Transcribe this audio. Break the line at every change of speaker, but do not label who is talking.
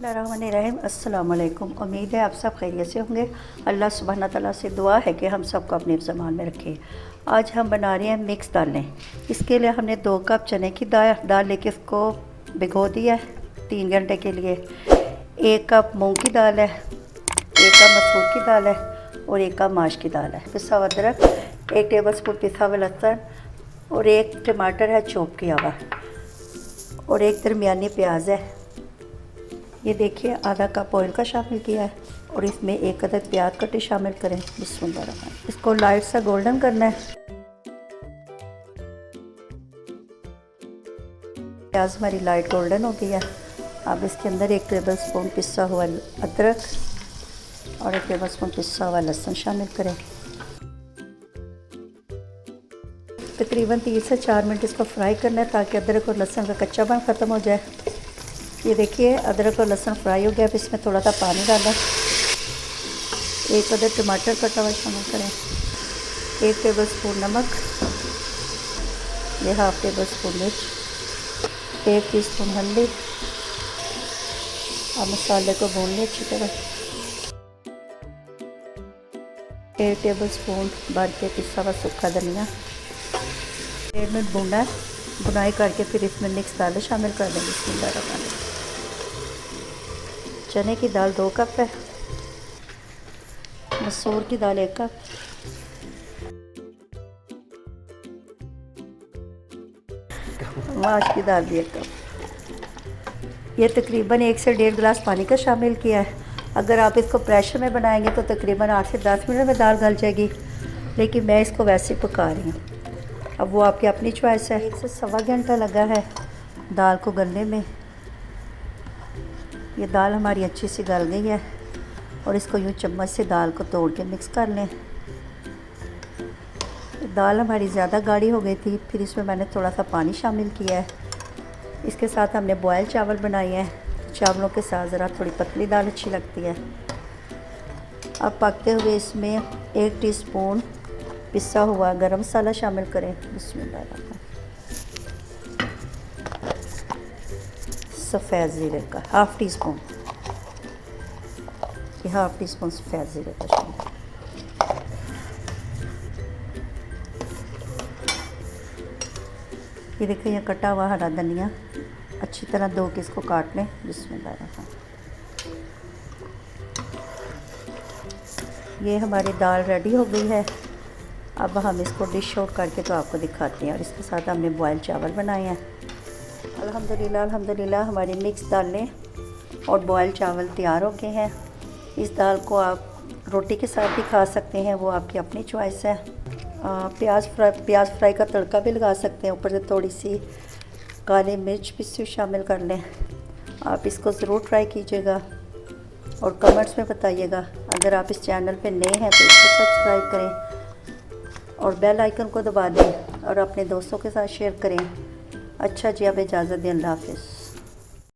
बिस्मिल्लाहिर्रहमानिर्रहीम। अस्सलाम वालेकुम। उम्मीद है आप सब खैरियत से होंगे। अल्लाह सुब्हाना तआला से दुआ है कि हम सबको अपने ज़मान में रखे। आज हम बना रहे हैं मिक्स दालें। इसके लिए हमने 2 कप चने की दाल लेके इसको भिगो दिया है 3 घंटे के लिए। 1 कप मूंग की दाल है, 1 कप मसूर की दाल है और 1 कप माश की दाल है। पिसा हुआ अदरक, 1 टेबल स्पून पिसा हुआ लहसुन और 1 टमाटर है चॉप किया हुआ और 1 दरमियानी प्याज है। ये देखिए आधा कप ऑयल का शामिल किया है और इसमें 1 अदद प्याज कटे शामिल करें। बिस्मिल्लाह। इसको लाइट सा गोल्डन करना है। प्याज हमारी लाइट गोल्डन हो गई है। अब इसके अंदर 1 टेबल स्पून पिसा हुआ अदरक और 1 टेबल स्पून पिसा हुआ लहसुन शामिल करें। तकरीबन 3 से 4 मिनट इसको फ्राई करना है ताकि अदरक और लहसुन का कच्चापन ख़त्म हो जाए। ये देखिए अदरक और लहसुन फ्राई हो गया। अब इसमें थोड़ा सा पानी डालें। 1 अदद टमाटर कटा हुआ शामिल करें। 1 टेबल स्पून नमक, ये हाफ टेबल स्पून मिर्च, 1 टीस्पून हल्दी। अब मसाले को भून लें अच्छी तरह। 1 टेबल स्पून भर के पिसा हुआ सूखा धनिया। 1 मिनट भूनना है। बुनाई करके फिर इसमें मिक्स दालें शामिल कर देंगे। बिस्मिल्लाह। चने की दाल 2 कप है, मसूर की दाल 1 कप, माश की दाल भी 1 कप। ये तकरीबन 1 से 1.5 गिलास पानी का शामिल किया है। अगर आप इसको प्रेशर में बनाएंगे तो तकरीबन 8 से 10 मिनट में दाल गल जाएगी, लेकिन मैं इसको वैसे ही पका रही हूँ। अब वो आपकी अपनी चॉइस है। 1 से सवा घंटा लगा है दाल को गलने में। ये दाल हमारी अच्छी सी गल गई है और इसको यूँ चम्मच से दाल को तोड़ के मिक्स कर लें। दाल हमारी ज़्यादा गाढ़ी हो गई थी, फिर इसमें मैंने थोड़ा सा पानी शामिल किया है। इसके साथ हमने बॉयल चावल बनाए हैं। चावलों के साथ ज़रा थोड़ी पतली दाल अच्छी लगती है। अब पकते हुए इसमें 1 टीस्पून पिसा हुआ गरम मसाला शामिल करें। बिस्मिल्लाह। सफ़ेद ज़ीरे का हाफ़ टी स्पून, ये हाफ़ टी स्पून सफ़ेद ज़ीरे का शामिल। ये देखिए ये कटा हुआ हरा धनिया अच्छी तरह धो के इसको काट लें। बिस्मिल्लाह। ये हमारी दाल रेडी हो गई है। अब हम इसको डिश आउट करके तो आपको दिखाते हैं। और इसके साथ हमने बॉयल चावल बनाए हैं। अल्हम्दुलिल्लाह अल्हम्दुलिल्लाह हमारी मिक्स दालें और बॉयल चावल तैयार हो गए हैं। इस दाल को आप रोटी के साथ भी खा सकते हैं, वो आपकी अपनी चॉइस है। प्याज फ्राई का तड़का भी लगा सकते हैं। ऊपर से थोड़ी सी काली मिर्च पिसी शामिल कर लें। आप इसको ज़रूर ट्राई कीजिएगा और कमेंट्स में बताइएगा। अगर आप इस चैनल पे नए हैं तो इसको सब्सक्राइब करें और बेल आइकन को दबा दें और अपने दोस्तों के साथ शेयर करें। अच्छा जी, अब इजाज़त दें। अल्लाह हाफ़िज़।